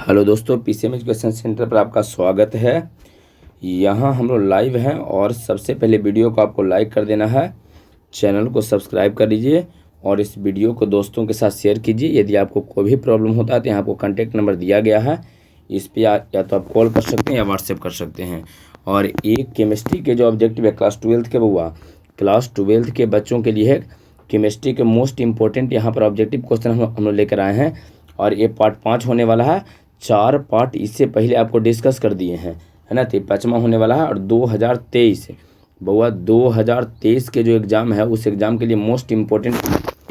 Hello दोस्तों, PCM education centre पर आपका स्वागत है। यहाँ हम लोग लाइव हैं और सबसे पहले वीडियो को आपको लाइक कर देना है, चैनल को सब्सक्राइब कर लीजिए और इस वीडियो को दोस्तों के साथ शेयर कीजिए। यदि आपको कोई भी प्रॉब्लम होता है तो यहाँ आपको कॉन्टैक्ट नंबर दिया गया है, इस पर या तो आप कॉल कर सकते हैं या व्हाट्सएप कर सकते हैं। और एक केमिस्ट्री के जो ऑब्जेक्टिव है क्लास 12th के बउआ, क्लास 12th के बच्चों के लिए केमिस्ट्री के मोस्ट इंपॉर्टेंट यहाँ पर ऑब्जेक्टिव क्वेश्चन हम लोग लेकर आए हैं और ये पार्ट 5 होने वाला है। 4 पार्ट इससे पहले आपको डिस्कस कर दिए हैं, है ना। तो 5वां होने वाला है और 2023 बउआ 2023 के जो एग्ज़ाम है उस एग्ज़ाम के लिए मोस्ट इम्पोर्टेंट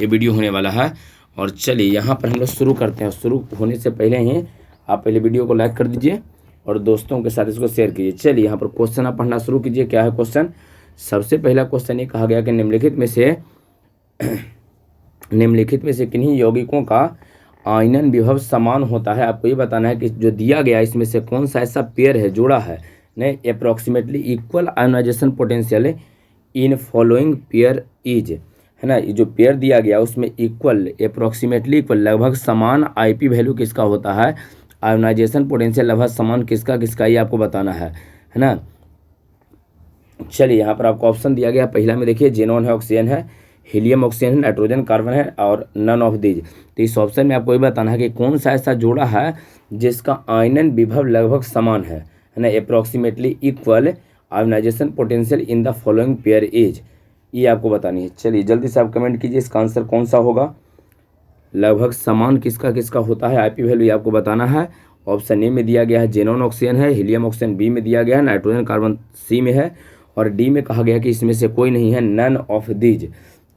ये वीडियो होने वाला है। और चलिए यहाँ पर हम लोग शुरू करते हैं। शुरू होने से पहले ही आप पहले वीडियो को लाइक कर दीजिए और दोस्तों के साथ इसको शेयर कीजिए। चलिए यहाँ पर क्वेश्चन आप पढ़ना शुरू कीजिए। क्या है क्वेश्चन? सबसे पहला क्वेश्चन ये कहा गया कि निम्नलिखित में से किन्हीं यौगिकों का आयनन विभव समान होता है। आपको ये बताना है कि जो दिया गया इसमें से कौन सा ऐसा पेयर है, जोड़ा है नहीं, approximately equal ionization potential in following pair is, है ना। ये जो पेयर दिया गया उसमें इक्वल, अप्रोक्सीमेटली इक्वल, लगभग समान आईपी वैल्यू किसका होता है, आयोनाइजेशन पोटेंशियल लगभग समान किसका ये आपको बताना है ना। चलिए यहाँ पर आपको ऑप्शन दिया गया, पहला में देखिए जेनॉन है, ऑक्सीजन है, हीलियम ऑक्सीजन है, नाइट्रोजन कार्बन है और नन ऑफ दीज। तो इस ऑप्शन में आपको ये बताना है कि कौन सा ऐसा जोड़ा है जिसका आयनन विभव लगभग समान है ना, approximately equal ionization potential in the following pair is, ये आपको बतानी है। चलिए जल्दी से आप कमेंट कीजिए इसका आंसर कौन सा होगा, लगभग समान किसका होता है आईपी वैल्यू, ये आपको बताना है। ऑप्शन ए में दिया गया है जेनॉन ऑक्सीजन है, हीलियम ऑक्सीजन बी में दिया गया है, नाइट्रोजन कार्बन सी में है और डी में कहा गया कि इसमें से कोई नहीं है, नन ऑफ दीज।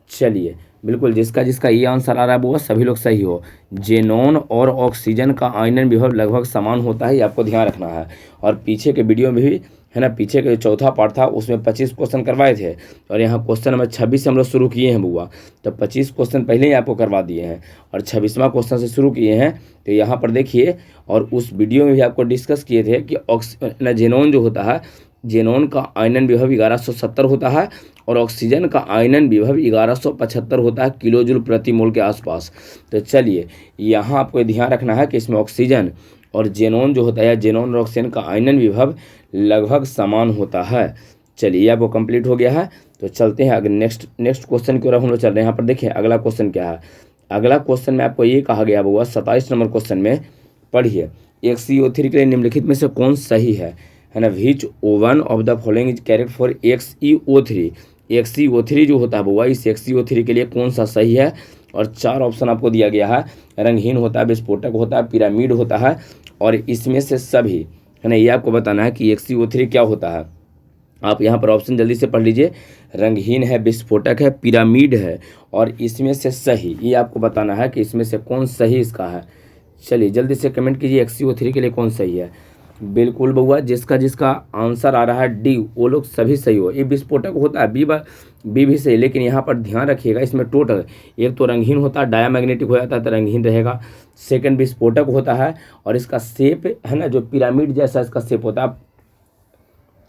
चलिए बिल्कुल जिसका ये आंसर आ रहा है वो सभी लोग सही हो। जेनॉन और ऑक्सीजन का आयनन विभव लगभग समान होता है, ये आपको ध्यान रखना है। और पीछे के वीडियो में भी, है ना, पीछे का जो चौथा पार्ट था उसमें 25 क्वेश्चन करवाए थे और यहाँ क्वेश्चन नंबर 26 से हम लोग शुरू किए हैं बुआ। तो 25 क्वेश्चन पहले ही आपको करवा दिए हैं और 26वां क्वेश्चन से शुरू किए हैं। तो यहाँ पर देखिए, और उस वीडियो में भी आपको डिस्कस किए थे कि जेनॉन जो होता है, जेनॉन का आयनन विभव 1170 होता है और ऑक्सीजन का आयनन विभव 1175 होता है किलो जूल प्रति मोल के आसपास। तो चलिए यहाँ आपको ध्यान रखना है कि इसमें ऑक्सीजन और जेनॉन जो होता है, जेनॉन और ऑक्सीजन का आयनन विभव लगभग समान होता है। चलिए आपको कंप्लीट हो गया है। तो चलते हैं अगर नेक्स्ट क्वेश्चन की ओर हम लोग चल रहे हैं। यहाँ पर देखिए अगला क्वेश्चन क्या है। अगला क्वेश्चन में आपको ये कहा गया हुआ 27 नंबर क्वेश्चन में पढ़िए, एक CO3 के लिए निम्नलिखित में से कौन सही है ना। Which one of the following is correct for XeO3। XeO3 जो होता है बुआ, इस XeO3 के लिए कौन सा सही है। और 4 ऑप्शन आपको दिया गया है, रंगहीन होता है, विस्फोटक होता है, पिरामिड होता है और इसमें से सभी, है ना। ये आपको बताना है कि XeO3 क्या होता है। आप यहाँ पर ऑप्शन जल्दी से पढ़ लीजिए, रंगहीन है, विस्फोटक है, पिरामिड है और इसमें से सही, ये आपको बताना है कि इसमें से कौन सही इसका है। चलिए जल्दी से कमेंट कीजिए XeO3 के लिए कौन सही है। बिल्कुल बउआ, जिसका आंसर आ रहा है डी वो लोग सभी सही हो। ये विस्फोटक होता है, बी भी सही, लेकिन यहाँ पर ध्यान रखिएगा इसमें टोटल, एक तो रंगहीन होता है, डायामैग्नेटिक हो जाता है तो रंगहीन रहेगा। सेकंड विस्फोटक होता है और इसका शेप, है ना, जो पिरामिड जैसा इसका शेप होता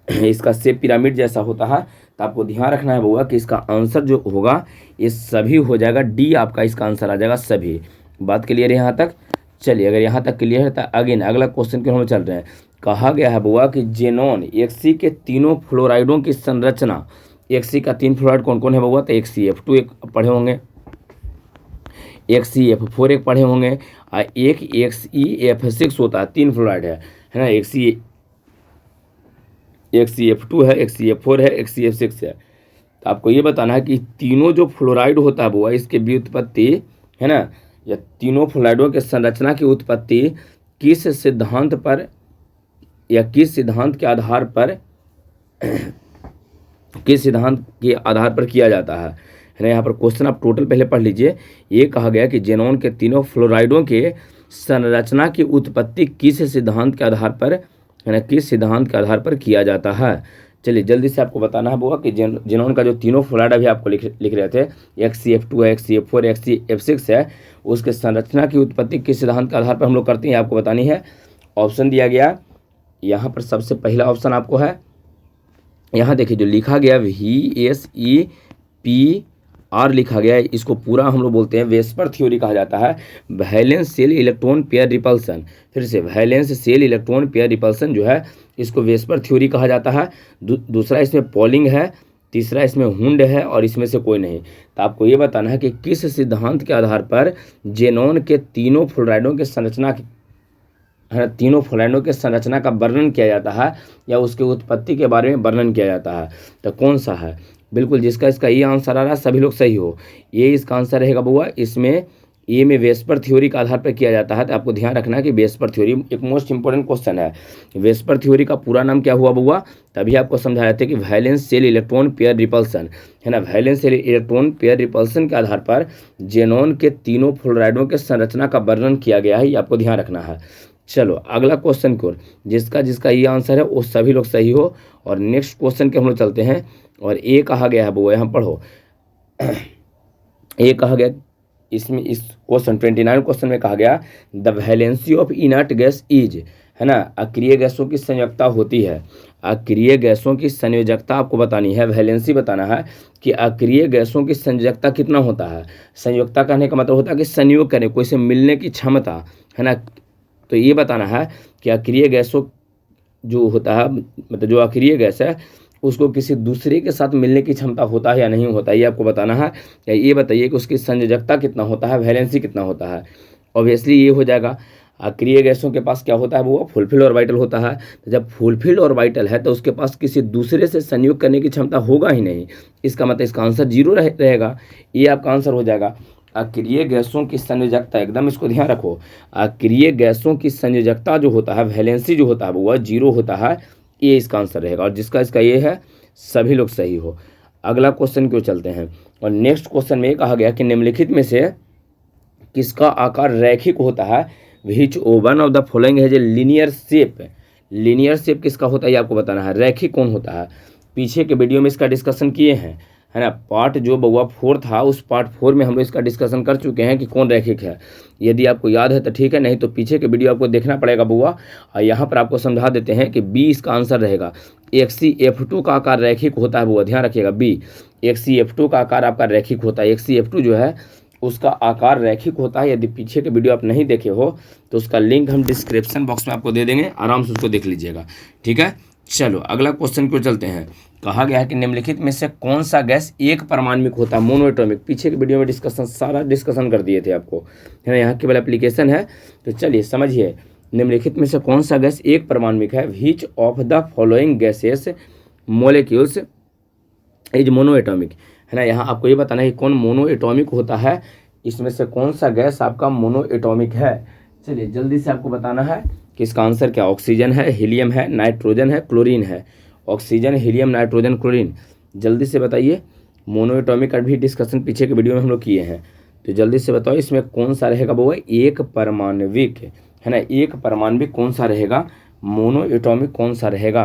है, इसका शेप पिरामिड जैसा होता है। तो आपको ध्यान रखना है बउआ कि इसका आंसर जो होगा ये सभी हो जाएगा, डी आपका इसका आंसर आ जाएगा सभी। बात क्लियर है यहाँ तक? चलिए अगर यहाँ तक क्लियर है तो अगेन अगला क्वेश्चन की हम चल रहे हैं। कहा गया है बुआ कि जेनॉन XC के तीनों फ्लोराइडों की संरचना, XC का 3 फ्लोराइड कौन कौन है बुआ, तो XCF2 एक पढ़े होंगे, XCF4 एक पढ़े होंगे और एक XEF6 होता है, 3 फ्लोराइड है ना। XCF2 है, XCF4 है, XCF6 है। तो आपको ये बताना है कि तीनों जो फ्लोराइड होता है बुआ, इसके व्युत्पत्ति, है ना, या तीनों फ्लोराइडों के संरचना की उत्पत्ति किस सिद्धांत पर या किस सिद्धांत के आधार पर किया जाता है ना। यहाँ पर क्वेश्चन आप टोटल पहले पढ़ लीजिए। ये कहा गया कि जेनॉन के तीनों फ्लोराइडों के संरचना की उत्पत्ति किस सिद्धांत के आधार पर, है ना, किस सिद्धांत के आधार पर किया जाता है। चलिए जल्दी से आपको बताना है बुआ कि जेनॉन का जो तीनों फ्लोराइड अभी आपको लिख रहे थे, XCF2 है, XCF4 है, XCF6 है, उसके संरचना की उत्पत्ति किस सिद्धांत के आधार पर हम लोग करते हैं, आपको बतानी है। ऑप्शन दिया गया यहाँ पर, सबसे पहला ऑप्शन आपको है, यहाँ देखिए जो लिखा गया VSEPR आर लिखा गया है, इसको पूरा हम लोग बोलते हैं वेस्पर थ्योरी कहा जाता है। Valence shell electron pair repulsion, फिर से valence shell electron pair repulsion जो है इसको वेस्पर थ्योरी कहा जाता है। दूसरा इसमें पॉलिंग है, तीसरा इसमें हुंड है और इसमें से कोई नहीं। तो आपको ये बताना है कि किस सिद्धांत के आधार पर जेनॉन के तीनों फ्लोराइडों के संरचना का वर्णन किया जाता है या उसके उत्पत्ति के बारे में वर्णन किया जाता है। तो कौन सा है? बिल्कुल जिसका इसका ये आंसर आ रहा है सभी लोग सही हो, ये इसका आंसर रहेगा बुआ। इसमें ये में वेस्पर थ्योरी के आधार पर किया जाता है। तो आपको ध्यान रखना है कि वेस्पर थ्योरी एक मोस्ट इंपॉर्टेंट क्वेश्चन है। वेस्पर थ्योरी का पूरा नाम क्या हुआ बुआ? तभी आपको समझाया था कि valence shell electron pair repulsion है ना। Valence shell electron pair repulsion के आधार पर जेनॉन के तीनों फ्लोराइडों के संरचना का वर्णन किया गया है, ये आपको ध्यान रखना है। चलो अगला क्वेश्चन की ओर, जिसका जिसका ये आंसर है वो सभी लोग सही हो। और नेक्स्ट क्वेश्चन के हम लोग चलते हैं। और ये कहा गया है वो यहाँ पढ़ो ये कहा गया इसमें इस क्वेश्चन 29 क्वेश्चन में कहा गया the valency of inert gas is, है ना, अक्रिय गैसों की संयोजकता होती है। अक्रिय गैसों की संयोजकता आपको बतानी है, वैलेंसी बताना है कि अक्रिय गैसों की संयोजकता कितना होता है। संयोजकता कहने का मतलब होता है कि संयोग करने, कोई से मिलने की क्षमता, है ना। तो ये बताना है कि अक्रिय गैसों जो होता है, मतलब जो अक्रिय गैस है उसको किसी दूसरे के साथ मिलने की क्षमता होता है या नहीं होता, ये आपको बताना है। या ये बताइए कि उसकी संयोजकता कितना होता है, वैलेंसी कितना होता है। ऑब्वियसली ये हो जाएगा, अक्रिय गैसों के पास क्या होता है वो फुलफिल ऑर्बिटल होता है। तो जब फुलफिल ऑर्बिटल है तो उसके पास किसी दूसरे से संयोग करने की क्षमता होगा ही नहीं। इसका मतलब इसका आंसर 0 रहेगा, ये आपका आंसर हो जाएगा। अक्रिय गैसों की संयोजकता, एकदम इसको ध्यान रखो, अक्रिय गैसों की संयोजकता जो होता है, वैलेंसी जो होता है वो 0 होता है, ये इसका आंसर रहेगा। और जिसका इसका ये है सभी लोग सही हो। अगला क्वेश्चन क्यों चलते हैं। और नेक्स्ट क्वेश्चन में कहा गया कि निम्नलिखित में से किसका आकार रैखिक होता है। Which one of the following है जो लीनियर शेप। लीनियर शेप किसका होता है ये आपको बताना है। रैखिक कौन होता है, पीछे के वीडियो में इसका डिस्कशन किए हैं, है ना। पार्ट जो बउआ 4 था उस पार्ट 4 में हम लोग इसका डिस्कशन कर चुके हैं कि कौन रैखिक है। यदि आपको याद है तो ठीक है, नहीं तो पीछे के वीडियो आपको देखना पड़ेगा बउआ। और यहाँ पर आपको समझा देते हैं कि बी इसका आंसर रहेगा। XCF2 का आकार रैखिक होता है बउआ, ध्यान रखिएगा बी। XCF2 का आकार आपका रैखिक होता है। XCF2 जो है उसका आकार रैखिक होता है। यदि पीछे के वीडियो आप नहीं देखे हो तो उसका लिंक हम डिस्क्रिप्शन बॉक्स में आपको दे देंगे, आराम से उसको देख लीजिएगा, ठीक है। चलो अगला क्वेश्चन को चलते हैं। कहा गया है कि निम्नलिखित में से कौन सा गैस एक परमाणुक होता है, मोनोएटॉमिक। पीछे के वीडियो में सारा डिस्कशन कर दिए थे आपको, है ना। यहाँ केवल एप्लीकेशन है, तो चलिए समझिए। निम्नलिखित में से कौन सा गैस एक परमाणुक है। Which of the following gases molecules is monoatomic, है ना। यहाँ आपको ये बताना है कि कौन मोनोएटॉमिक होता है, इसमें से कौन सा गैस आपका मोनोएटॉमिक है। चलिए जल्दी से आपको बताना है कि इसका आंसर क्या, ऑक्सीजन है, हीलियम है, नाइट्रोजन है, क्लोरीन है। ऑक्सीजन, हीलियम, नाइट्रोजन, क्लोरीन, जल्दी से बताइए। मोनोएटॉमिक का भी डिस्कशन पीछे के वीडियो में हम लोग किए हैं, तो जल्दी से बताओ इसमें कौन सा रहेगा वो एक परमाणविक, है ना। एक परमाणविक कौन सा रहेगा, मोनोएटॉमिक कौन सा रहेगा,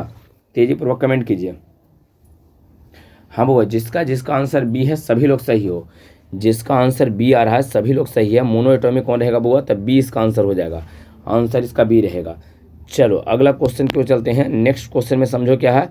तेजी पूर्वक कमेंट कीजिए। हाँ बाबा, जिसका जिसका आंसर बी है सभी लोग सही हो। जिसका आंसर बी आ रहा है सभी लोग सही है। मोनोएटॉमिक कौन रहेगा बुआ, तब बी इसका आंसर हो जाएगा। आंसर इसका बी रहेगा। चलो अगला क्वेश्चन क्यों चलते हैं। नेक्स्ट क्वेश्चन में समझो क्या है।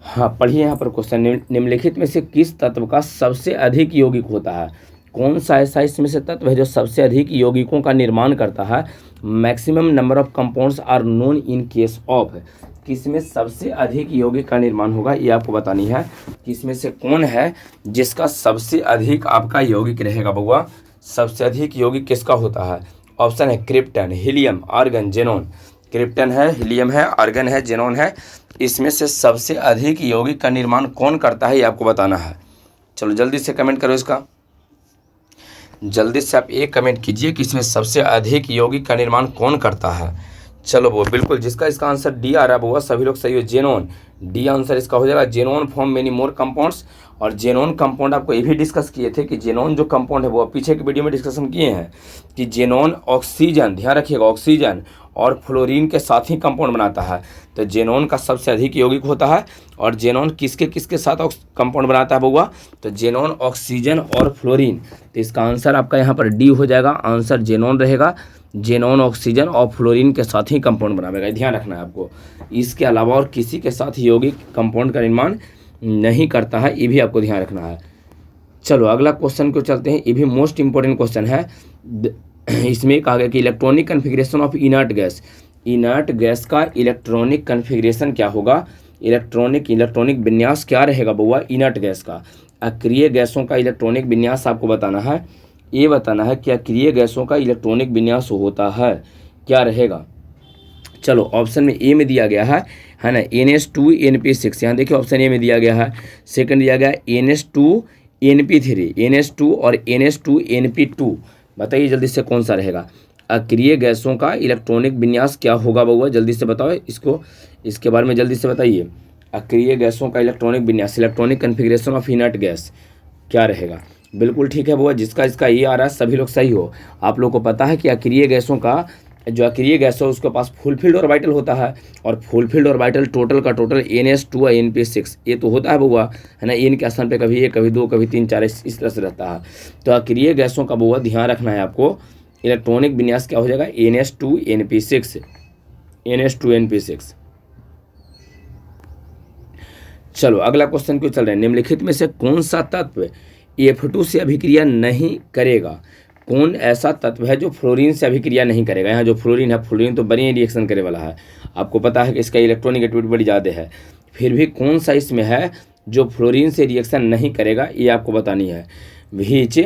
हाँ पढ़िए यहाँ पर क्वेश्चन, निम्नलिखित में से किस तत्व का सबसे अधिक यौगिक होता है। कौन सा ऐसा इसमें से तत्व है जो सबसे अधिक यौगिकों का निर्माण करता है। Maximum number of compounds are known in case of, किसमें सबसे अधिक यौगिक का निर्माण होगा, ये आपको बतानी है। किसमें से कौन है जिसका सबसे अधिक आपका यौगिक रहेगा बउआ। सबसे अधिक यौगिक किसका होता है। ऑप्शन है krypton, helium, argon, xenon. Krypton है, हीलियम है, आर्गन है, जेनॉन है। इसमें से सबसे अधिक यौगिक का निर्माण कौन करता है ये आपको बताना है। चलो जल्दी से कमेंट करो इसका, जल्दी से आप एक कमेंट कीजिए कि इसमें सबसे अधिक यौगिक का निर्माण कौन करता है। चलो वो बिल्कुल जिसका इसका आंसर डी आ रहा है वो सभी लोग सही हो। जेनॉन, डी आंसर इसका हो जाएगा। Xenon form many more compounds. और जेनॉन कंपाउंड आपको ये भी डिस्कस किए थे कि जेनॉन जो कंपाउंड है वो पीछे के वीडियो में डिस्कशन किए हैं कि जेनॉन ऑक्सीजन, ध्यान रखिएगा, ऑक्सीजन और फ्लोरीन के साथ ही कंपाउंड बनाता है। तो जेनॉन का सबसे अधिक यौगिक होता है। और जेनॉन किसके किसके साथ कंपाउंड बनाता है बउआ, तो जेनॉन ऑक्सीजन और फ्लोरीन। तो इसका आंसर आपका यहाँ पर डी हो जाएगा। आंसर जेनॉन रहेगा। जेनॉन ऑक्सीजन और फ्लोरीन के साथ ही कंपाउंड बनाएगा, ध्यान रखना है आपको। इसके अलावा और किसी के साथ यौगिक कंपाउंड का निर्माण नहीं करता है, ये भी आपको ध्यान रखना है। चलो अगला क्वेश्चन को चलते हैं, ये भी मोस्ट इंपॉर्टेंट क्वेश्चन है। इसमें कहा गया कि electronic configuration of inert gas, inert gas का इलेक्ट्रॉनिक कन्फिग्रेशन क्या होगा, इलेक्ट्रॉनिक विन्यास क्या रहेगा बउआ इनर्ट गैस का। अक्रिय गैसों का इलेक्ट्रॉनिक विन्यास आपको बताना है, ये बताना है कि अक्रिय गैसों का इलेक्ट्रॉनिक विन्यास होता है क्या रहेगा। चलो ऑप्शन में ए में दिया गया है ना NH2NP6, यहाँ देखिए ऑप्शन ए में दिया गया है। सेकंड दिया गया NH2NP3, NH2 और NH2NP2, बताइए जल्दी से कौन सा रहेगा। अक्रिय गैसों का इलेक्ट्रॉनिक विन्यास क्या होगा बउआ, जल्दी से बताओ इसको, इसके बारे में जल्दी से बताइए। अक्रिय गैसों का इलेक्ट्रॉनिक विन्यास, electronic configuration of inert gas क्या रहेगा। बिल्कुल ठीक है बउआ, जिसका इसका ये आ रहा है सभी लोग सही हो। आप लोग को पता है कि अक्रिय गैसों का जो अक्रिय गैस है उसके पास फुलफिल्ड ऑर्बिटल होता है, और फुलफिल्ड ऑर्बिटल टोटल का टोटल NH2 और NP6 ये तो होता है बउआ, है ना। एन के स्थान पे कभी 1 कभी 2 कभी 3 4 इस तरह से रहता है। तो अक्रिय गैसों का बउआ ध्यान रखना है आपको, इलेक्ट्रॉनिक विन्यास क्या हो जाएगा NH2NP6, NH2NP6। चलो अगला क्वेश्चन क्यों चल रहा है, निम्नलिखित में से कौन सा तत्व F2 से अभिक्रिया नहीं करेगा, कौन ऐसा तत्व है जो फ्लोरीन से अभिक्रिया नहीं करेगा। यहाँ जो फ्लोरीन है, फ्लोरीन तो बड़ी रिएक्शन करे वाला है, आपको पता है कि इसका इलेक्ट्रॉनिक एक्टिविटी बड़ी ज़्यादा है, फिर भी कौन सा इसमें है जो फ्लोरीन से रिएक्शन नहीं करेगा, ये आपको बतानी है। व्हिच,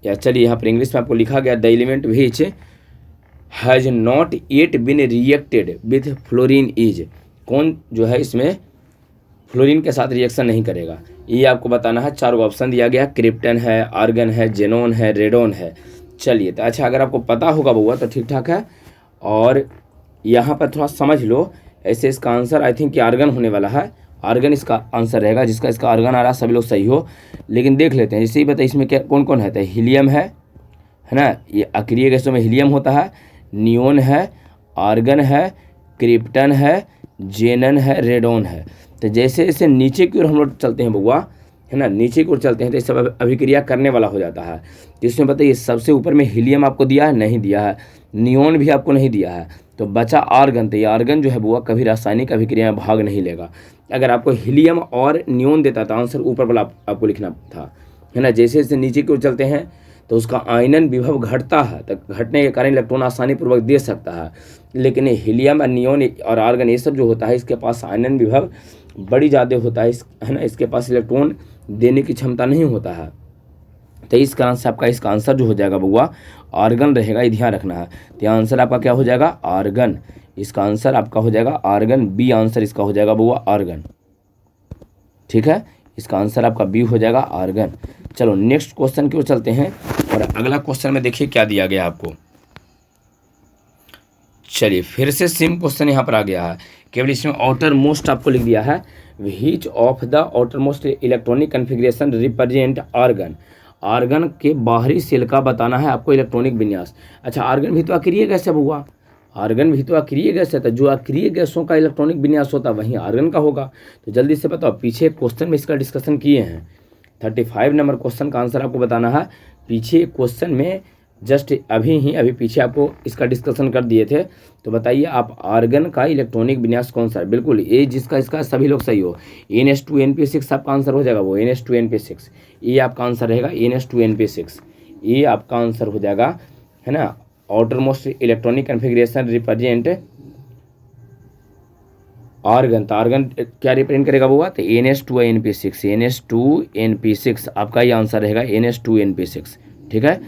या चलिए यहाँ पर इंग्लिश में आपको लिखा गया the element which has not yet been reacted with fluorine is, कौन जो है इसमें फ्लोरीन के साथ रिएक्शन नहीं करेगा, ये आपको बताना है। 4 ऑप्शन दिया गया, क्रिप्टन है, आर्गन है, जेनोन है, रेडोन है। चलिए तो अच्छा, अगर आपको पता होगा बउआ तो ठीक ठाक है, और यहाँ पर थोड़ा समझ लो, ऐसे इसका आंसर आई थिंक कि आर्गन होने वाला है, आर्गन इसका आंसर रहेगा। जिसका इसका आर्गन आ रहा है सभी लोग सही हो, लेकिन देख लेते हैं। जैसे ही बताइए इसमें क्या कौन कौन है, तो हीलियम है ना, ये अक्रिय गैसों में हीलियम होता है, नियोन है, आर्गन है, क्रिप्टन है, जेनन है, रेडोन है। तो जैसे जैसे नीचे की ओर हम लोग चलते हैं बउआ, है ना, नीचे की ओर चलते हैं तो सब अभिक्रिया करने वाला हो जाता है। तो इसमें बताइए सबसे ऊपर में हीलियम आपको दिया है, नहीं दिया है, नियोन भी आपको नहीं दिया है, तो बचा आर्गन। तो ये आर्गन जो है बउआ कभी रासायनिक अभिक्रिया में भाग नहीं लेगा। अगर आपको हीलियम और नियोन देता था आंसर ऊपर वाला आपको लिखना था, है ना। जैसे जैसे नीचे की ओर चलते हैं तो उसका आयनन विभव घटता है, तो घटने के कारण इलेक्ट्रॉन आसानी पूर्वक दे सकता है। लेकिन हीलियम और नियोन और आर्गन ये सब जो होता है, इसके पास आयनन विभव बड़ी ज़्यादा होता है ना, इसके पास इलेक्ट्रॉन देने की क्षमता नहीं होता है। तो इस कारण से आपका इसका आंसर जो हो जाएगा बउआ आर्गन रहेगा, ये ध्यान रखना है। तो आंसर आपका क्या हो जाएगा, आर्गन। इसका आंसर आपका हो जाएगा आर्गन, बी आंसर इसका हो जाएगा बउआ आर्गन। ठीक है, इसका आंसर आपका बी हो जाएगा आर्गन। चलो नेक्स्ट क्वेश्चन की ओर चलते हैं, और अगला क्वेश्चन में देखिए क्या दिया गया आपको। चलिए फिर से सेम क्वेश्चन यहाँ पर आ गया है, केवल इसमें आउटर मोस्ट आपको लिख दिया है। Which of the outer most electronic configuration represent argon, argon के बाहरी सेल का बताना है आपको इलेक्ट्रॉनिक विन्यास। अच्छा, आर्गन भी तो अक्रिय गैस है बउआ, आर्गन भी तो अक्रिय गैस है, तो जो अक्रिय गैसों का इलेक्ट्रॉनिक विन्यास होता है वहीं आर्गन का होगा। तो जल्दी से बताओ, पीछे क्वेश्चन में इसका डिस्कशन किए हैं, 35 नंबर क्वेश्चन का आंसर आपको बताना है। पीछे क्वेश्चन में जस्ट अभी पीछे आपको इसका डिस्कशन कर दिए थे। तो बताइए आप आर्गन का इलेक्ट्रॉनिक विन्यास कौन सा है। बिल्कुल ये जिसका इसका सभी लोग सही हो, NH2NP6 आपका आंसर हो जाएगा, वो NH2NP6 ये आपका आंसर रहेगा, NH2NP6 ये आपका आंसर हो जाएगा, है ना। Outer most electronic configuration represent argon, तो आर्गन क्या रिप्रेजेंट करेगा बउआ, तो NH2NP6, NH2NP6 आपका ये आंसर रहेगा, NH2NP6। ठीक है,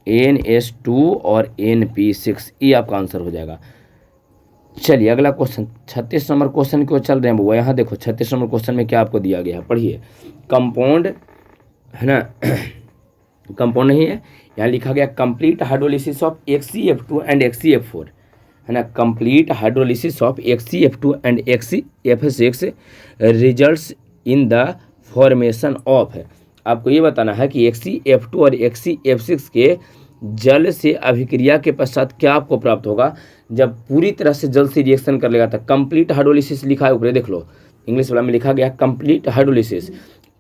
NH2 और NP6 ये आपका आंसर हो जाएगा। चलिए अगला क्वेश्चन 36 नंबर क्वेश्चन की ओर चल रहे हैं बउआ। यहाँ देखो 36 नंबर क्वेश्चन में क्या आपको दिया गया है, पढ़िए। कंपाउंड है ना, कंपाउंड नहीं है, यहाँ लिखा गया complete hydrolysis of XCF2 and XCF4, है ना। Complete hydrolysis of XCF2 and XCF6 results in the formation of, आपको ये बताना है कि XCF2 और XCF6 के जल से अभिक्रिया के पश्चात क्या आपको प्राप्त होगा जब पूरी तरह से जल से रिएक्शन कर लेगा। था कंप्लीट हाइड्रोलिसिस लिखा है ऊपर, देख लो इंग्लिश वाला में लिखा गया कंप्लीट हाइड्रोलिसिस,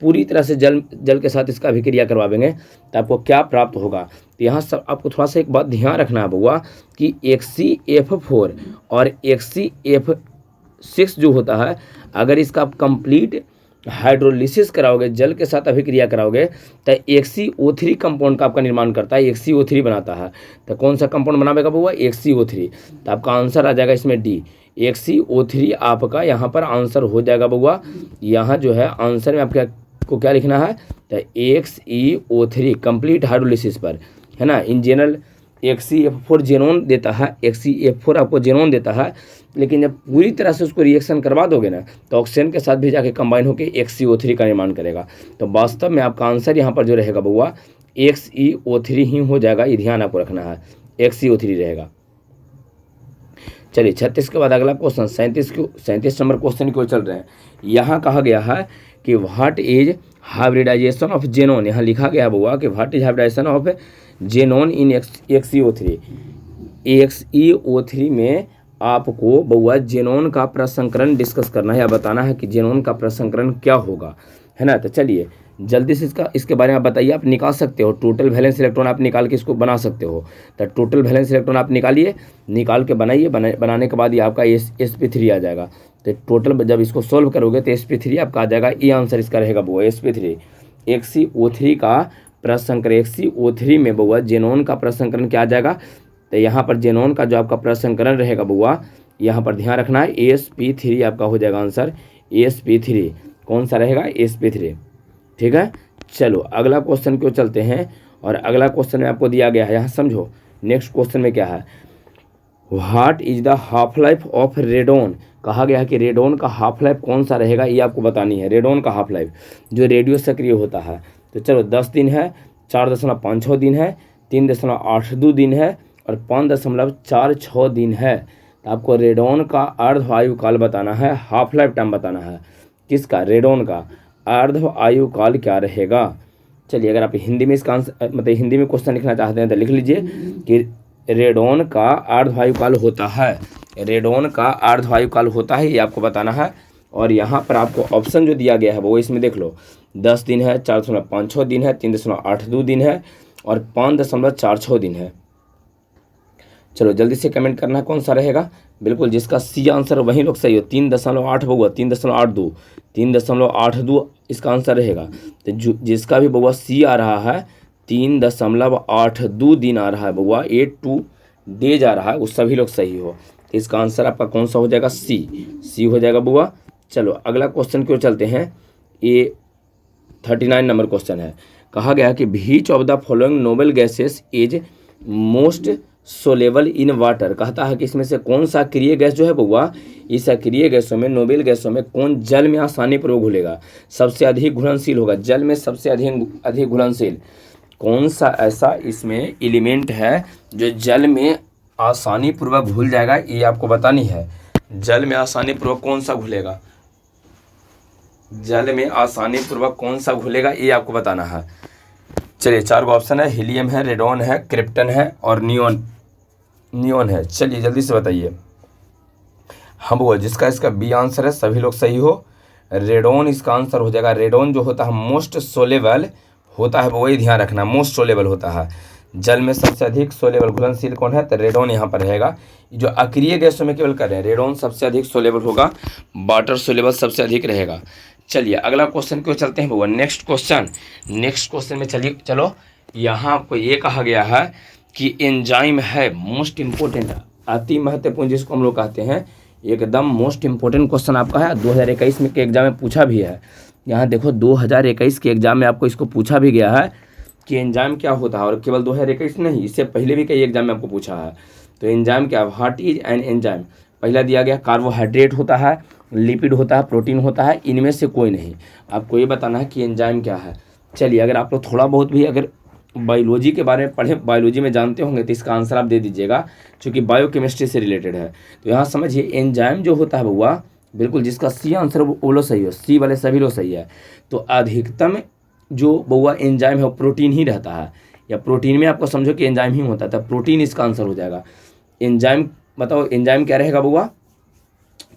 पूरी तरह से जल के साथ इसका अभिक्रिया करवाएंगे तो आपको क्या प्राप्त होगा। तो यहाँ सब आपको थोड़ा सा एक बात ध्यान रखना है बउआ कि XCF4 और XCF6 जो होता है, अगर इसका कंप्लीट हाइड्रोलिसिस कराओगे, जल के साथ अभिक्रिया कराओगे, तो HCO3 कंपाउंड का आपका निर्माण करता है, HCO3 बनाता है। तो कौन सा कंपाउंड बनाएगा बउआ? HCO3। तो आपका आंसर आ जाएगा इसमें डी, HCO3 आपका यहाँ पर आंसर हो जाएगा बउआ। यहाँ जो है आंसर में आपको क्या लिखना है? तो HCO3 कंप्लीट हाइड्रोलिसिस पर, है ना। इन जनरल HCF4 जेनोन देता है, HCF4 आपको जेनोन देता है, लेकिन जब पूरी तरह से उसको रिएक्शन करवा दोगे ना, तो ऑक्सीजन के साथ भी जाके कंबाइन होकर HCO3 का निर्माण करेगा। तो वास्तव में आपका आंसर यहाँ पर जो रहेगा बउआ HCO3 ही हो जाएगा, ये ध्यान आपको रखना है, HCO3 रहेगा। चलिए 36 के बाद अगला क्वेश्चन 37 नंबर क्वेश्चन की ओर चल रहे हैं। यहाँ कहा गया है कि what is hybridisation of xenon. यहाँ लिखा गया बउआ कि what is hybridisation of xenon in HCO3। HCO3 में आपको बउआ जेनोन का प्रसंकरण डिस्कस करना है या बताना है कि जेनोन का प्रसंकरण क्या होगा, है ना। तो चलिए जल्दी से इसके बारे में आप बताइए। आप निकाल सकते हो टोटल वैलेंस इलेक्ट्रॉन, आप निकाल के इसको बना सकते हो। तो टोटल वैलेंस इलेक्ट्रॉन आप निकालिए, निकाल के बनाइए, बनाने के बाद ये आपका sp3 आ जाएगा। तो टोटल जब इसको सोल्व करोगे तो sp3 आपका आ जाएगा। ये आंसर इसका रहेगा बउआ sp3। HCO3 का प्रसंकरण, HCO3 में बउआ जेनोन का प्रसंकरण क्या आ जाएगा? तो यहाँ पर जेनोन का जो आपका प्रसंकरण रहेगा बउआ, यहाँ पर ध्यान रखना है sp3 आपका हो जाएगा आंसर। sp3 कौन सा रहेगा? sp3, ठीक है। चलो अगला क्वेश्चन क्यों चलते हैं, और अगला क्वेश्चन में आपको दिया गया है, यहाँ समझो। नेक्स्ट क्वेश्चन में क्या है? What is the half life of radon. कहा गया है कि रेडोन का हाफ लाइफ कौन सा रहेगा, ये आपको बतानी है। रेडोन का हाफ लाइफ जो रेडियो सक्रिय होता है, तो चलो 10 दिन है, 4.56 दिन है, 3.82 दिन है और 5.46 दिन है। तो आपको रेडोन का अर्ध आयु काल बताना है, हाफ लाइफ टाइम बताना है। किसका? रेडोन का अर्ध आयु काल क्या रहेगा। चलिए अगर आप हिंदी में इसका आंसर मतलब हिंदी में क्वेश्चन लिखना चाहते हैं तो लिख लीजिए कि रेडोन का अर्ध आयु काल होता है, रेडोन का अर्ध आयु काल होता है, ये आपको बताना है। और यहाँ पर आपको ऑप्शन जो दिया गया है वो इसमें देख लो, 10 दिन है, 4.56 दिन है, 3.82 दिन है और 5.46 दिन है। चलो जल्दी से कमेंट करना है कौन सा रहेगा। बिल्कुल जिसका सी आंसर वही लोग सही हो। 3.8 बउआ, 3.82 इसका आंसर रहेगा। तो जिसका भी बउआ सी आ रहा है 3.82 दिन आ रहा है बउआ, 82 डेज आ रहा है, वो सभी लोग सही हो। तो इसका आंसर आपका कौन सा हो जाएगा? सी हो जाएगा बउआ। चलो अगला क्वेश्चन की ओर चलते हैं। ये 39 नंबर क्वेश्चन है। कहा गया कि which of the following noble gases is most soluble in water. कहता है कि इसमें से कौन सा अक्रिय गैस जो है बउआ, इस अक्रिय गैसों में, नोबेल गैसों में कौन जल में आसानी पूर्वक घुलेगा, सबसे अधिक घुलनशील होगा, जल में सबसे अधिक घुलनशील। कौन सा ऐसा इसमें एलिमेंट है जो जल में आसानी पूर्वक घुल जाएगा, ये आपको बतानी है। जल में आसानी पूर्वक कौन सा घुलेगा, जल में आसानी पूर्वक कौन सा घुलेगा, ये आपको बताना है। चलिए 4 ऑप्शन है, हीलियम है, रेडोन है, क्रिप्टन है और नियोन है। चलिए जल्दी से बताइए। हाँ वो जिसका इसका बी आंसर है, सभी लोग सही हो। रेडोन इसका आंसर हो जाएगा। रेडोन जो होता है मोस्ट सोलेबल होता है, वही ध्यान रखना, मोस्ट सोलेबल होता है। जल में सबसे अधिक सोलेबल घुलनशील कौन है? तो रेडोन यहाँ पर रहेगा। जो अक्रिय गैसों में केवल कर रहे हैं, रेडोन सबसे अधिक सोलेबल होगा, वाटर सोलेबल सबसे अधिक रहेगा। चलिए अगला क्वेश्चन क्यों चलते हैं भैया। नेक्स्ट क्वेश्चन में चलिए। चलो यहाँ आपको ये कहा गया है कि एंजाइम है मोस्ट इम्पोर्टेंट, अति महत्वपूर्ण, जिसको हम लोग कहते हैं एकदम मोस्ट इम्पोर्टेंट क्वेश्चन आपका है। 2021 में के एग्जाम में पूछा भी है। यहाँ देखो 2021 के एग्जाम में आपको इसको पूछा भी गया है कि एंजाइम क्या होता है, और केवल 2021 नहीं, इससे पहले भी कई एग्जाम में आपको पूछा है। तो एंजाइम क्या, व्हाट इज एन एंजाइम। पहला दिया गया कार्बोहाइड्रेट होता है, लिपिड होता है, प्रोटीन होता है, इनमें से कोई नहीं। आपको ये बताना है कि एंजाइम क्या है। चलिए अगर आप लोग थोड़ा बहुत भी अगर बायोलॉजी के बारे में पढ़े, बायोलॉजी में जानते होंगे, तो इसका आंसर आप दे दीजिएगा, क्योंकि बायोकेमिस्ट्री से रिलेटेड है। तो यहाँ समझिए एंजाइम जो होता है बउआ, बिल्कुल जिसका सी आंसर वो लो सही हो, सी वाले सभी लोग सही है। तो अधिकतम जो बउआ एंजाइम है वो प्रोटीन ही रहता है, या प्रोटीन में आपको समझो कि एंजाइम ही होता है, तब प्रोटीन इसका आंसर हो जाएगा। एंजाइम बताओ, एंजाइम क्या रहेगा बउआ?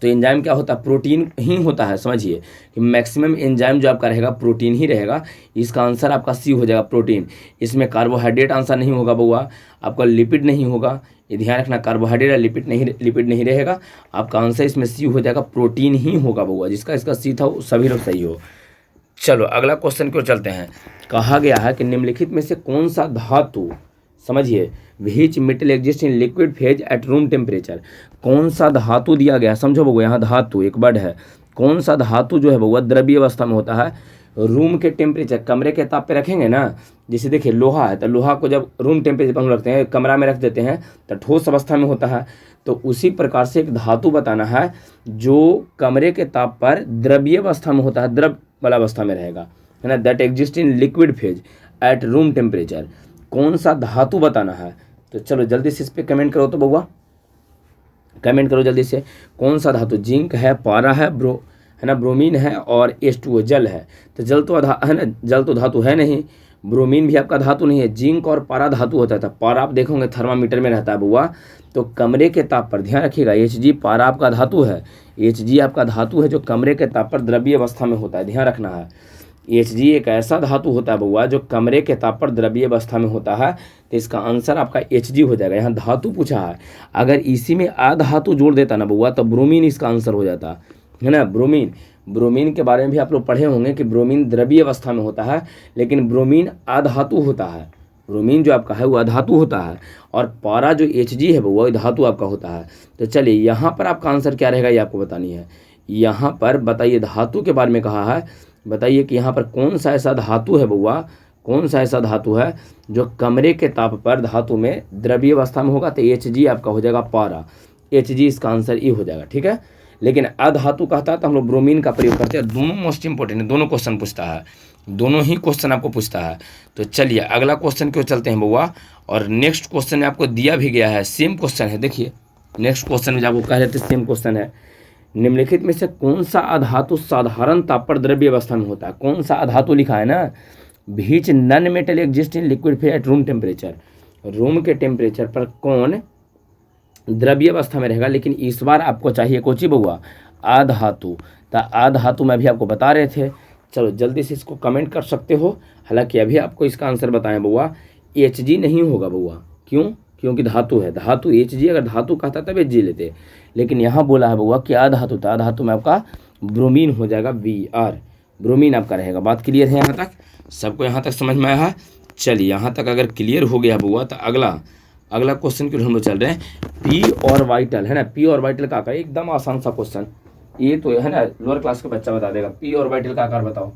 तो एंजाइम क्या होता है, प्रोटीन ही होता है। समझिए कि मैक्सिमम एंजाइम जो आपका रहेगा प्रोटीन ही रहेगा। इसका आंसर आपका सी हो जाएगा, प्रोटीन। इसमें कार्बोहाइड्रेट आंसर नहीं होगा बउआ, आपका लिपिड नहीं होगा, ये ध्यान रखना, कार्बोहाइड्रेट या लिपिड नहीं रहेगा। आपका आंसर इसमें सी हो जाएगा, प्रोटीन ही होगा बउआ। जिसका इसका सी था वो सभी लोग सही हो। चलो अगला क्वेश्चन की ओर चलते हैं। कहा गया है कि निम्नलिखित में से कौन सा धातु, समझिए, which metal exist in liquid phase at room temperature. कौन सा धातु दिया गया है, समझो बउआ, यहाँ धातु एक वर्ड है। कौन सा धातु जो है बउआ द्रव्य अवस्था में होता है, रूम के टेम्परेचर, कमरे के ताप पे रखेंगे ना। जैसे देखिए लोहा है, तो लोहा को जब रूम टेम्परेचर पर हम रखते हैं, कमरा में रख देते हैं, तो ठोस अवस्था में होता है। तो उसी प्रकार से एक धातु बताना है जो कमरे के ताप पर द्रव्य अवस्था में होता है, द्रव वाला अवस्था में रहेगा, है ना, that exist in liquid phase at room temperature. कौन सा धातु बताना है। तो चलो जल्दी से इस पर कमेंट करो तो बउआ, कमेंट करो जल्दी से। कौन सा धातु, जिंक है, पारा है, है ना, ब्रोमीन है, और H2O जल है। तो जल तो है ना, जल तो धातु है नहीं, ब्रोमीन भी आपका धातु नहीं है, जिंक और पारा धातु होता था। पारा आप देखोगे थर्मामीटर में रहता है बउआ। तो कमरे के ताप पर ध्यान रखिएगा, Hg पारा आपका धातु है, Hg आपका धातु है जो कमरे के ताप पर द्रव्य अवस्था में होता है, ध्यान रखना है। Hg एक ऐसा धातु होता है बउआ जो कमरे के ताप पर द्रव्य अवस्था में होता है। तो इसका आंसर आपका Hg हो जाएगा। यहाँ धातु पूछा है, अगर इसी में अधातु जोड़ देता ना बउआ तो ब्रोमीन इसका आंसर हो जाता, है ना। ब्रोमीन के बारे में भी आप लोग पढ़े होंगे कि ब्रोमीन द्रव्य अवस्था में होता है, लेकिन ब्रोमीन अधातु होता है। ब्रोमीन जो आपका है वो अधातु होता है, और पारा जो Hg है वो धातु आपका होता है। तो चलिए यहाँ पर आपका आंसर क्या रहेगा ये आपको बतानी है। यहाँ पर बताइए, धातु के बारे में कहा है, बताइए कि यहाँ पर कौन सा ऐसा धातु है बउआ, कौन सा ऐसा धातु है जो कमरे के ताप पर धातु में द्रव्य अवस्था में होगा। तो Hg आपका हो जाएगा पारा, Hg इसका आंसर ई हो जाएगा, ठीक है। लेकिन अधातु कहता है तो हम लोग ब्रोमीन का प्रयोग करते हैं। दोनों मोस्ट इंपॉर्टेंट है, दोनों क्वेश्चन पूछता है, दोनों ही क्वेश्चन आपको पूछता है। तो चलिए अगला क्वेश्चन क्यों चलते हैं बउआ। और नेक्स्ट क्वेश्चन में आपको दिया भी गया है, सेम क्वेश्चन है। देखिए नेक्स्ट क्वेश्चन में जो आपको कह रहे थे सेम क्वेश्चन है। निम्नलिखित में से कौन सा अधातु साधारण ताप पर द्रव्य अवस्था में होता है। कौन सा अधातु लिखा है ना, which non metal exist in liquid phase at room temperature. Room के टेम्परेचर पर कौन द्रव्य अवस्था में रहेगा। लेकिन इस बार आपको चाहिए कोची बउआ, अधातु। तो अधातु में भी आपको बता रहे थे। चलो जल्दी से इसको कमेंट कर सकते हो। हालांकि अभी आपको इसका आंसर बताएं बउआ, Hg नहीं होगा बउआ। क्यों, क्योंकि धातु है, धातु Hg अगर धातु कहता तब Hg लेते, लेकिन यहाँ बोला है बउआ कि अधातु था। धातु में आपका ब्रोमीन हो जाएगा, Br, ब्रोमीन आपका रहेगा। बात क्लियर है यहाँ तक, सबको यहाँ तक समझ में आया है। चलिए यहाँ तक अगर क्लियर हो गया बउआ तो अगला क्वेश्चन की हम लोग चल रहे हैं। पी ऑर्बिटल, है ना, पी ऑर्बिटल का आकार, एकदम आसान सा क्वेश्चन, ये तो है ना लोअर क्लास का बच्चा बता देगा। पी ऑर्बिटल का आकार बताओ,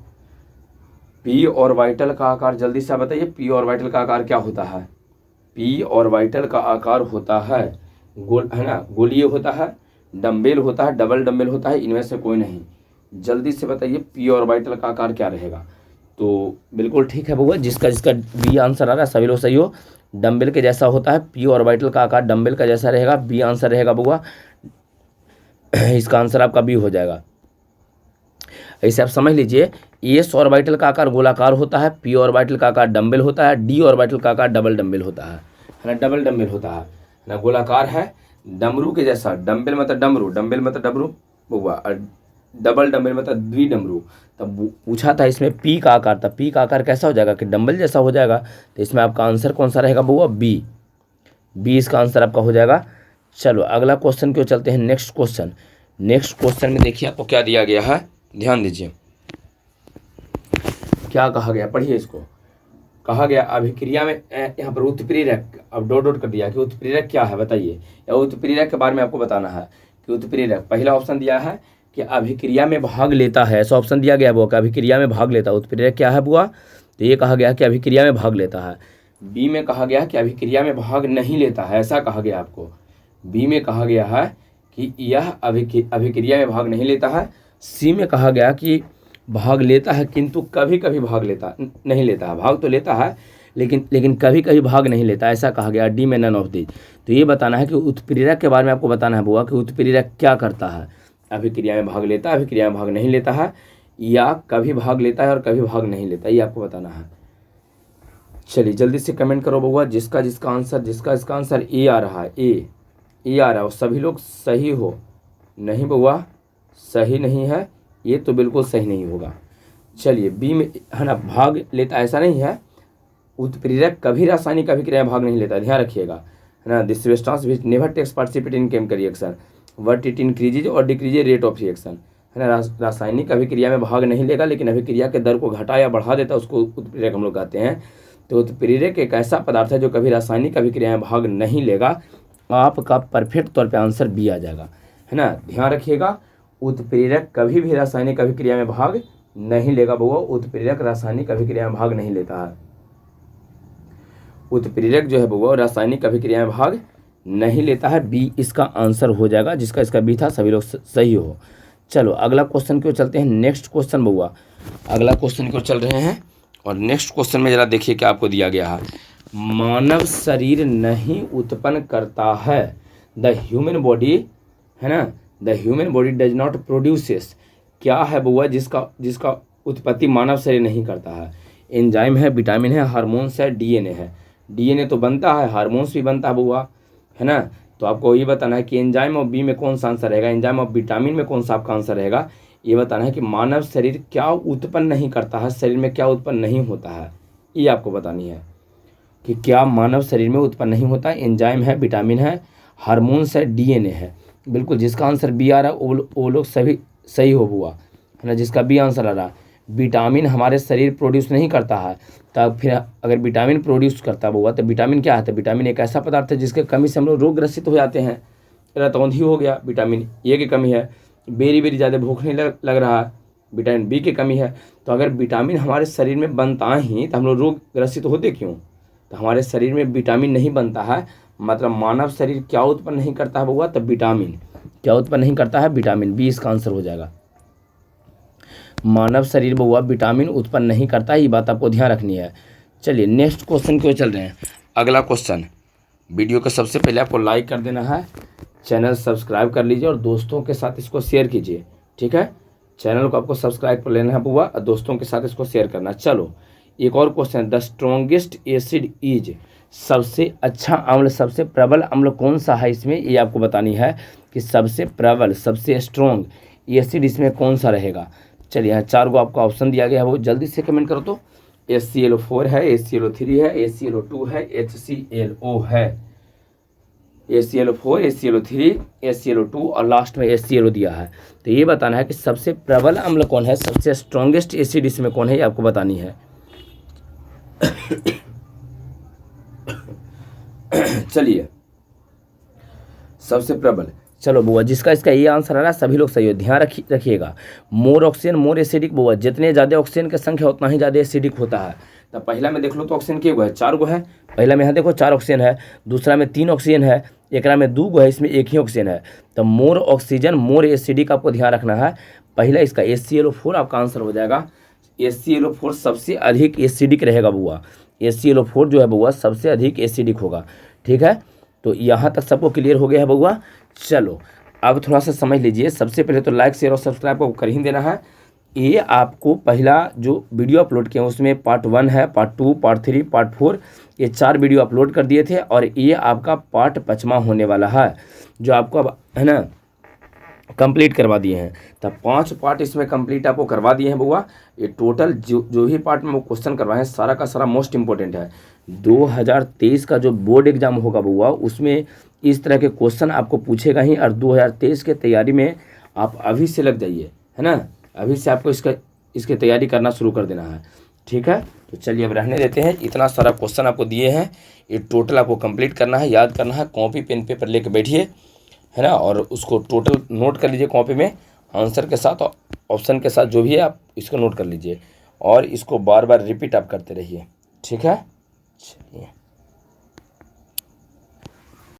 पी ऑर्बिटल का आकार जल्दी से बताइए। पी ऑर्बिटल का आकार क्या होता है। पी ऑर्बिटल का आकार होता है गोल, है ना, गोलीय होता है, डम्बेल होता है, डबल डम्बेल होता है, इनमें से कोई नहीं। जल्दी से बताइए पी ऑर्बिटल का आकार क्या रहेगा। तो बिल्कुल ठीक है बउआ, जिसका बी आंसर आ रहा है सभी लोग सही हो। डम्बेल के जैसा होता है, पी ऑर्बिटल का आकार डम्बेल का जैसा रहेगा, बी आंसर रहेगा बउआ। इसका आंसर आपका बी हो जाएगा। ऐसे आप समझ लीजिए, एस ऑर्बिटल का आकार गोलाकार होता है, पी ऑर्बिटल का आकार डम्बेल होता है, डी ऑर्बिटल का आकार डबल डम्बेल होता है ना, डबल डम्बेल होता है ना, गोलाकार है, डमरू के जैसा। डम्बेल मतलब डमरू, डम्बेल मतलब डमरू बउआ, और डबल डम्बेल मतलब द्विडमरू। तब पूछा था इसमें पी का आकार था, पी का आकार कैसा हो जाएगा कि डम्बल जैसा हो जाएगा। तो इसमें आपका आंसर कौन सा रहेगा बउआ, बी, बी इसका आंसर आपका हो जाएगा। चलो अगला क्वेश्चन क्यों चलते हैं। नेक्स्ट क्वेश्चन में देखिए आपको क्या दिया गया है, ध्यान दीजिए क्या कहा गया, पढ़िए इसको। कहा गया अभिक्रिया में, यहाँ पर उत्प्रेरक, अब डॉट कर दिया कि उत्प्रेरक क्या है बताइए, या उत्प्रेरक के बारे में आपको बताना है कि उत्प्रेरक। पहला ऑप्शन दिया है कि अभिक्रिया में भाग लेता है, ऐसा ऑप्शन दिया गया बुआ कि अभिक्रिया में भाग लेता है। उत्प्रेरक क्या है बुआ, तो ये कहा गया कि अभिक्रिया में भाग लेता है। बी में कहा गया कि अभिक्रिया में भाग नहीं लेता है, ऐसा कहा गया आपको। बी में कहा गया है कि यह अभिक्रिया में भाग नहीं लेता है। सी में कहा गया कि भाग लेता है किंतु कभी कभी भाग नहीं लेता है, भाग तो लेता है लेकिन कभी कभी भाग नहीं लेता, ऐसा कहा गया। डी में नन ऑफ दी। तो ये बताना है कि उत्प्रेरक के बारे में आपको बताना है बुआ कि उत्प्रेरक क्या करता है, अभिक्रिया में भाग लेता है, अभिक्रिया में भाग नहीं लेता है, या कभी भाग लेता है और कभी भाग नहीं लेता, ये आपको बताना है। चलिए जल्दी से कमेंट करो बउआ, जिसका इसका आंसर ए आ रहा है, ए आ रहा है, और सभी लोग सही हो। नहीं बउआ, सही नहीं है, ये तो बिल्कुल सही नहीं होगा। चलिए बी में है ना, भाग लेता ऐसा नहीं है, उत्प्रेरक कभी रासायनिक अभिक्रिया में भाग नहीं लेता, ध्यान रखिएगा, है ना। This substance which never takes participate in chemical reaction but it increases और डिक्रीजेज रेट ऑफ रिएक्शन, है ना। रासायनिक अभिक्रिया में भाग नहीं लेगा लेकिन अभिक्रिया के दर को घटा या बढ़ा देता है, उसको उत्प्रेरक हम लोग कहते हैं। तो उत्प्रेरक एक ऐसा पदार्थ है जो कभी रासायनिक अभिक्रिया में भाग नहीं लेगा। आपका परफेक्ट तौर पे आंसर बी आ जाएगा, है ना। ध्यान रखिएगा, उत्प्रेरक कभी भी रासायनिक अभिक्रिया में भाग नहीं लेगा बउआ, उत्प्रेरक रासायनिक अभिक्रिया में भाग नहीं लेता है। उत्प्रेरक जो है बउआ रासायनिक अभिक्रिया में भाग नहीं लेता है, बी इसका आंसर हो जाएगा, जिसका इसका बी था, सभी लोग सही हो। चलो अगला क्वेश्चन क्यों चलते हैं, नेक्स्ट क्वेश्चन बउआ, अगला क्वेश्चन क्यों चल रहे हैं। और नेक्स्ट क्वेश्चन में जरा देखिए क्या आपको दिया गया है। मानव शरीर नहीं उत्पन्न करता है, द ह्यूमन बॉडी, है ना, the human body does not produces, क्या है बउआ जिसका उत्पत्ति मानव शरीर नहीं करता है। एंजाइम है, विटामिन है, हार्मोन्स है, डीएनए है। डीएनए तो बनता है, हार्मोन्स भी बनता है बउआ, है ना। तो आपको ये बताना है कि एंजाइम और बी में कौन सा आंसर रहेगा, एंजाइम और विटामिन में कौन सा आपका आंसर रहेगा। ये बताना है कि मानव शरीर क्या उत्पन्न नहीं करता है, शरीर में क्या उत्पन्न नहीं होता है, ये आपको बतानी है कि क्या मानव शरीर में उत्पन्न नहीं होता है। एंजाइम है, विटामिन है, हार्मोन्स है, डीएनए है। बिल्कुल जिसका आंसर बी आ रहा है वो लोग सभी सही हो हुआ, है ना। जिसका बी आंसर आ रहा है, विटामिन हमारे शरीर प्रोड्यूस नहीं करता है, तब फिर अगर विटामिन प्रोड्यूस करता हुआ तो विटामिन क्या है, तो विटामिन एक ऐसा पदार्थ है जिसके कमी से हम लोग रोग ग्रसित हो जाते हैं। रतौंधी हो गया, विटामिन ए की कमी है। बेरी ज़्यादा भूख नहीं लग रहा है, विटामिन बी की कमी है। तो अगर विटामिन हमारे शरीर में बनता ही तो हम लोग रोग ग्रसित होते क्यों, तो हमारे शरीर में विटामिन नहीं बनता है, मतलब मानव शरीर क्या उत्पन्न नहीं करता है बउआ, तब विटामिन क्या उत्पन्न नहीं करता है, विटामिन, बी इसका आंसर हो जाएगा। मानव शरीर बउआ विटामिन उत्पन्न नहीं करता, ये बात आपको ध्यान रखनी है। चलिए नेक्स्ट क्वेश्चन क्यों चल रहे हैं, अगला क्वेश्चन। वीडियो को सबसे पहले आपको लाइक कर देना है, चैनल सब्सक्राइब कर लीजिए और दोस्तों के साथ इसको शेयर कीजिए, ठीक है। चैनल को आपको सब्सक्राइब कर लेना है बउआ और दोस्तों के साथ इसको शेयर करना। चलो एक और question, the strongest acid is, सबसे अच्छा अम्ल, सबसे प्रबल अम्ल कौन सा है इसमें, ये आपको बतानी है कि सबसे प्रबल, सबसे स्ट्रॉन्ग एसिड इसमें कौन सा रहेगा। चलिए यहाँ 4 को आपको ऑप्शन दिया गया है, वो जल्दी से कमेंट करो तो। HClO4 है, HClO3 है, HClO2 है, HClO है। HClO4, HClO3, HClO2 और लास्ट में HClO दिया है। तो ये बताना है कि सबसे प्रबल अम्ल कौन है, सबसे स्ट्रॉन्गेस्ट एसिड इसमें कौन है, ये आपको बतानी है। चलिए सबसे प्रबल, चलो बुआ जिसका इसका ये आंसर आ रहा है सभी लोग सही हो, ध्यान रखिएगा। मोर ऑक्सीजन मोर एसिडिक बुआ, जितने ज़्यादा ऑक्सीजन की संख्या उतना ही ज़्यादा एसिडिक होता है। तो पहला में देख लो तो ऑक्सीजन के गो है, 4 गो है, पहला में यहाँ देखो 4 ऑक्सीजन है, दूसरा में 3 ऑक्सीजन है, एक में 2 गो है, इसमें 1 ही ऑक्सीजन है। तो मोर ऑक्सीजन मोर एसिडिक आपको ध्यान रखना है। पहला इसका HClO4 आपका आंसर हो जाएगा। HClO4 सबसे अधिक एसिडिक रहेगा बुआ, HClO4 जो है बुआ सबसे अधिक एसिडिक होगा, ठीक है। तो यहाँ तक सबको क्लियर हो गया है बउआ। चलो अब थोड़ा सा समझ लीजिए, सबसे पहले तो लाइक शेयर और सब्सक्राइब को कर ही देना है। ये आपको पहला जो वीडियो अपलोड किया उसमें पार्ट 1 है, पार्ट 2, पार्ट 3, पार्ट 4, ये 4 वीडियो अपलोड कर दिए थे और ये आपका पार्ट 5वां होने वाला है जो आपको अब है ना कंप्लीट करवा दिए हैं। तब 5 पार्ट इसमें कंप्लीट आपको करवा दिए हैं बउआ। ये टोटल जो भी पार्ट में वो क्वेश्चन करवाए हैं सारा का सारा मोस्ट इंपॉर्टेंट है। 2023 का जो बोर्ड एग्जाम होगा बउआ उसमें इस तरह के क्वेश्चन आपको पूछेगा ही, और 2023 के तैयारी में आप अभी से लग जाइए, है ना, अभी से आपको इसकी तैयारी करना शुरू कर देना है, ठीक है। तो चलिए अब रहने देते हैं, इतना सारा क्वेश्चन आपको दिए हैं, ये टोटल आपको कंप्लीट करना है, याद करना है, कॉपी पेन पेपर लेके बैठिए, है ना, और उसको टोटल नोट कर लीजिए कॉपी में, आंसर के साथ और ऑप्शन के साथ जो भी है आप इसको नोट कर लीजिए और इसको बार बार रिपीट आप करते रहिए, ठीक है। चलिए।